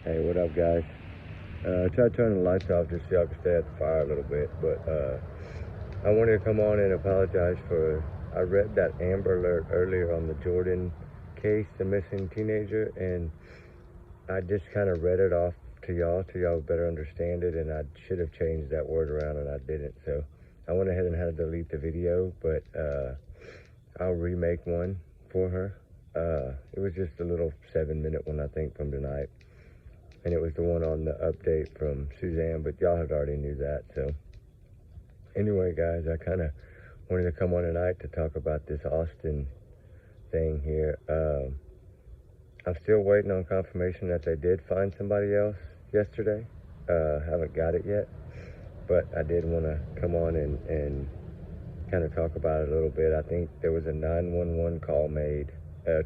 Hey, what up, guys? I tried turning the lights off just so y'all could stay at the fire a little bit, but I wanted to come on and apologize for, I read that Amber Alert earlier on the Jordan case, the missing teenager, and I just kind of read it off to y'all better understand it, and I should have changed that word around and I didn't, so I went ahead and had to delete the video, but I'll remake one for her. It was just a little 7-minute one, I think, from tonight. And it was the one on the update from Suzanne, but y'all had already knew that. So anyway, guys, I kind of wanted to come on tonight to talk about this Austin thing here. I'm still waiting on confirmation that they did find somebody else yesterday. Haven't got it yet, but I did want to come on and kind of talk about it a little bit. I think there was a 911 call made,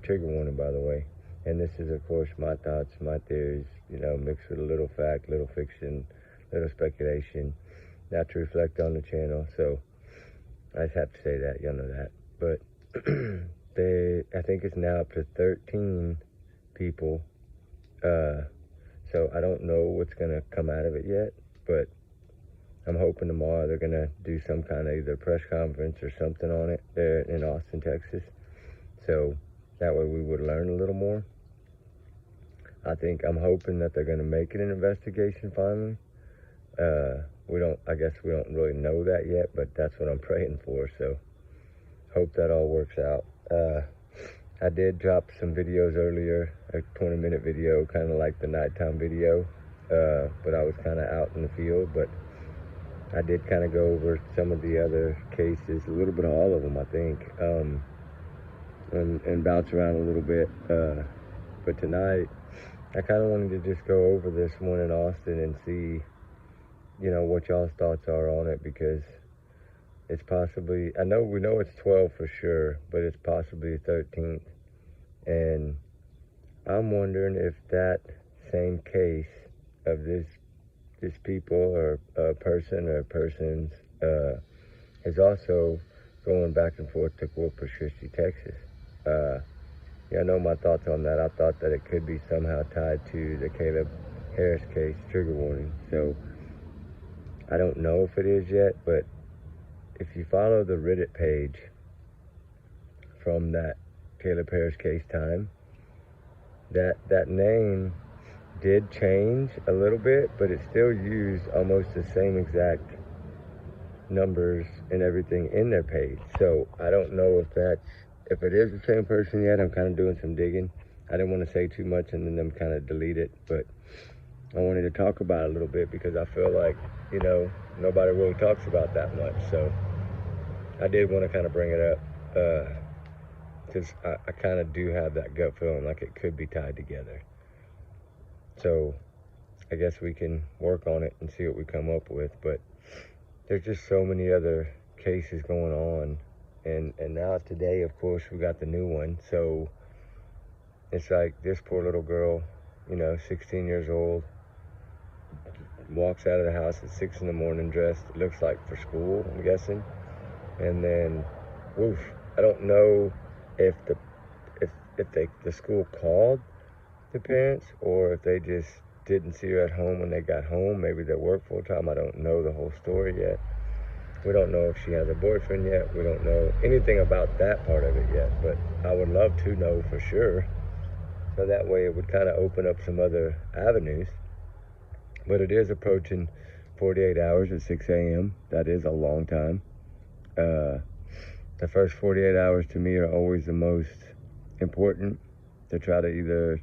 trigger warning, by the way. And this is, of course, my thoughts, my theories, you know, mixed with a little fact, little fiction, little speculation, not to reflect on the channel. So I just have to say that, y'all know that. But I think it's now up to 13 people. So I don't know what's going to come out of it yet, but I'm hoping tomorrow they're going to do some kind of either press conference or something on it there in Austin, Texas. So that way we would learn a little more. I'm hoping that they're going to make it an investigation finally. I guess we don't really know that yet, but that's what I'm praying for. So hope that all works out. I did drop some videos earlier, a 20-minute video, kind of like the nighttime video, but I was kind of out in the field, but I did kind of go over some of the other cases, a little bit of all of them, I think, and bounce around a little bit. But tonight, I kind of wanted to just go over this one in Austin and see, you know, what y'all's thoughts are on it, because it's possibly, we know it's 12 for sure, but it's possibly 13th. And I'm wondering if that same case of this people or a person or persons is also going back and forth to Corpus Christi, Texas. Yeah, I know my thoughts on that. I thought that it could be somehow tied to the Caleb Harris case, trigger warning. So I don't know if it is yet, but if you follow the Reddit page from that Caleb Harris case time, that name did change a little bit, but it still used almost the same exact numbers and everything in their page. So I don't know if it is the same person yet. I'm kind of doing some digging. I didn't want to say too much and then them kind of delete it, but I wanted to talk about it a little bit because I feel like, you know, nobody really talks about that much. So I did want to kind of bring it up because I kind of do have that gut feeling like it could be tied together. So I guess we can work on it and see what we come up with, but there's just so many other cases going on. And now today, of course, we got the new one. So it's like this poor little girl, you know, 16 years old, walks out of the house at 6 in the morning dressed, it looks like for school, I'm guessing. And then, woof, I don't know if the school called the parents or if they just didn't see her at home when they got home. Maybe they work full time. I don't know the whole story yet. We don't know if she has a boyfriend yet. We don't know anything about that part of it yet, but I would love to know for sure. So that way it would kind of open up some other avenues. But it is approaching 48 hours at 6 a.m. That is a long time. The first 48 hours to me are always the most important, to try to either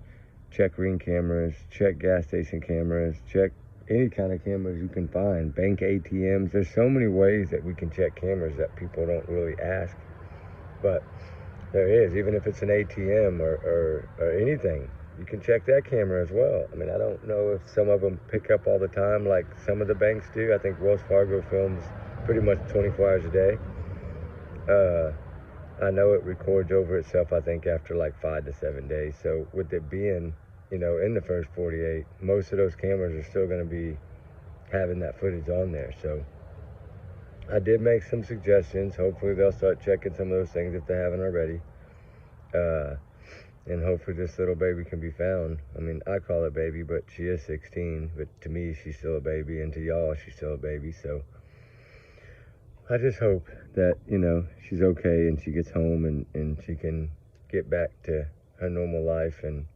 check Ring cameras, check gas station cameras, check any kind of cameras you can find, bank ATMs. There's so many ways that we can check cameras that people don't really ask, but there is. Even if it's an ATM or anything, you can check that camera as well. I mean, I don't know if some of them pick up all the time like some of the banks do. I think Wells Fargo films pretty much 24 hours a day. I know it records over itself, I think, after like 5 to 7 days. So with it being, you know, in the first 48, most of those cameras are still going to be having that footage on there. So I did make some suggestions. Hopefully they'll start checking some of those things if they haven't already. and hopefully this little baby can be found. I mean, I call her baby, but she is 16, but to me, she's still a baby, and to y'all, she's still a baby, so I just hope that, you know, she's okay and she gets home and she can get back to her normal life, and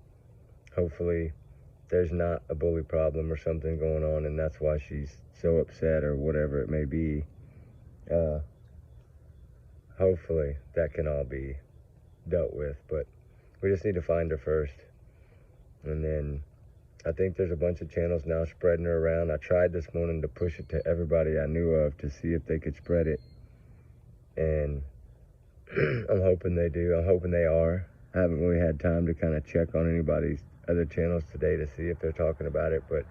hopefully there's not a bully problem or something going on and that's why she's so upset or whatever it may be. Hopefully that can all be dealt with, but we just need to find her first. And then I think there's a bunch of channels now spreading her around. I tried this morning to push it to everybody I knew of to see if they could spread it, and I'm hoping they do. I'm hoping they are. I haven't really had time to kind of check on anybody's other channels today to see if they're talking about it, but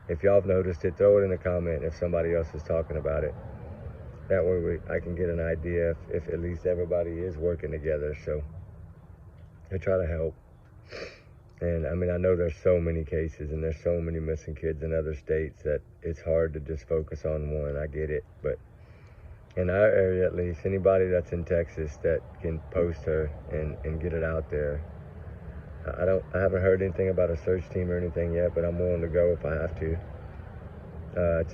if y'all have noticed it, throw it in the comment if somebody else is talking about it. That way I can get an idea if at least everybody is working together, so I try to help. And I mean, I know there's so many cases and there's so many missing kids in other states that it's hard to just focus on one. I get it, but in our area at least, anybody that's in Texas that can post her and get it out there. I haven't heard anything about a search team or anything yet, but I'm willing to go if I have to.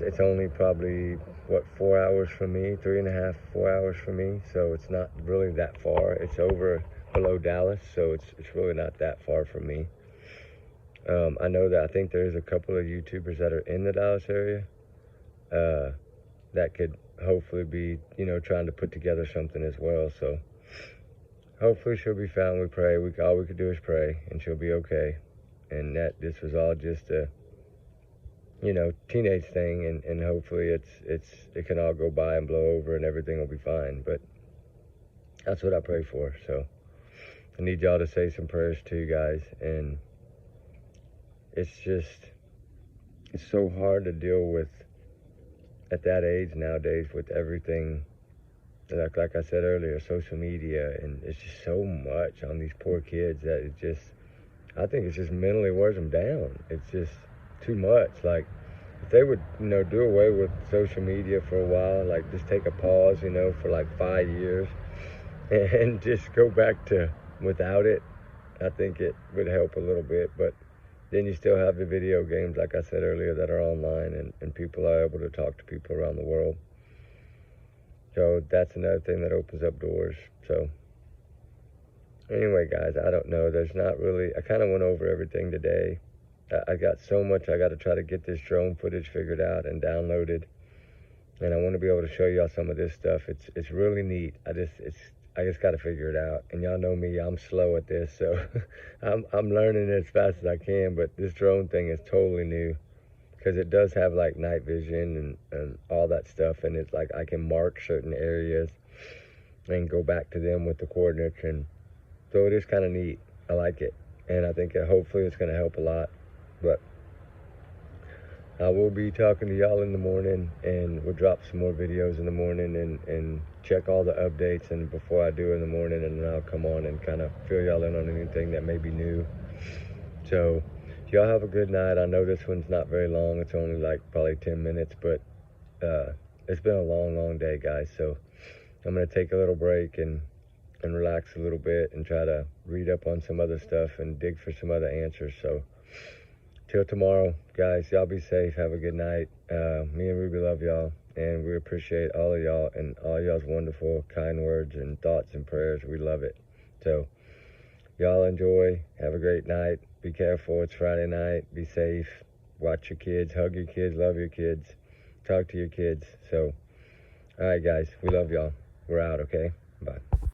It's only probably, what, 4 hours from me, 3.5, 4 hours from me, so it's not really that far. It's over below Dallas, so it's really not that far from me. I know that I think there's a couple of YouTubers that are in the Dallas area that could hopefully be, you know, trying to put together something as well, so hopefully she'll be found. We pray. All we could do is pray, and she'll be okay. And that this was all just a, you know, teenage thing, and hopefully it can all go by and blow over, and everything will be fine. But that's what I pray for. So I need y'all to say some prayers too, guys. And it's so hard to deal with at that age nowadays with everything. Like I said earlier, social media, and it's just so much on these poor kids that it just, I think it's just mentally wears them down. It's just too much. Like, if they would, you know, do away with social media for a while, like just take a pause, you know, for like 5 years and just go back to without it, I think it would help a little bit. But then you still have the video games, like I said earlier, that are online, and people are able to talk to people around the world. So that's another thing that opens up doors. So anyway, guys, I don't know. There's not really, I kind of went over everything today. I got so much. I got to try to get this drone footage figured out and downloaded. And I want to be able to show y'all some of this stuff. It's really neat. I just got to figure it out. And y'all know me, I'm slow at this. So I'm learning as fast as I can. But this drone thing is totally new, because it does have like night vision and all that stuff, and it's like I can mark certain areas and go back to them with the coordinates, and so it is kind of neat. I like it, and I think hopefully it's going to help a lot. But I will be talking to y'all in the morning, and we'll drop some more videos in the morning and check all the updates, and before I do in the morning, and then I'll come on and kind of fill y'all in on anything that may be new. So y'all have a good night. I know this one's not very long. It's only like probably 10 minutes, but it's been a long day, guys. So I'm going to take a little break and relax a little bit and try to read up on some other stuff and dig for some other answers. So till tomorrow, guys, y'all be safe. Have a good night. Me and Ruby love y'all, and we appreciate all of y'all and all y'all's wonderful, kind words and thoughts and prayers. We love it. So y'all enjoy. Have a great night. Be careful. It's Friday night. Be safe. Watch your kids. Hug your kids. Love your kids. Talk to your kids. So, all right, guys. We love y'all. We're out, okay? Bye.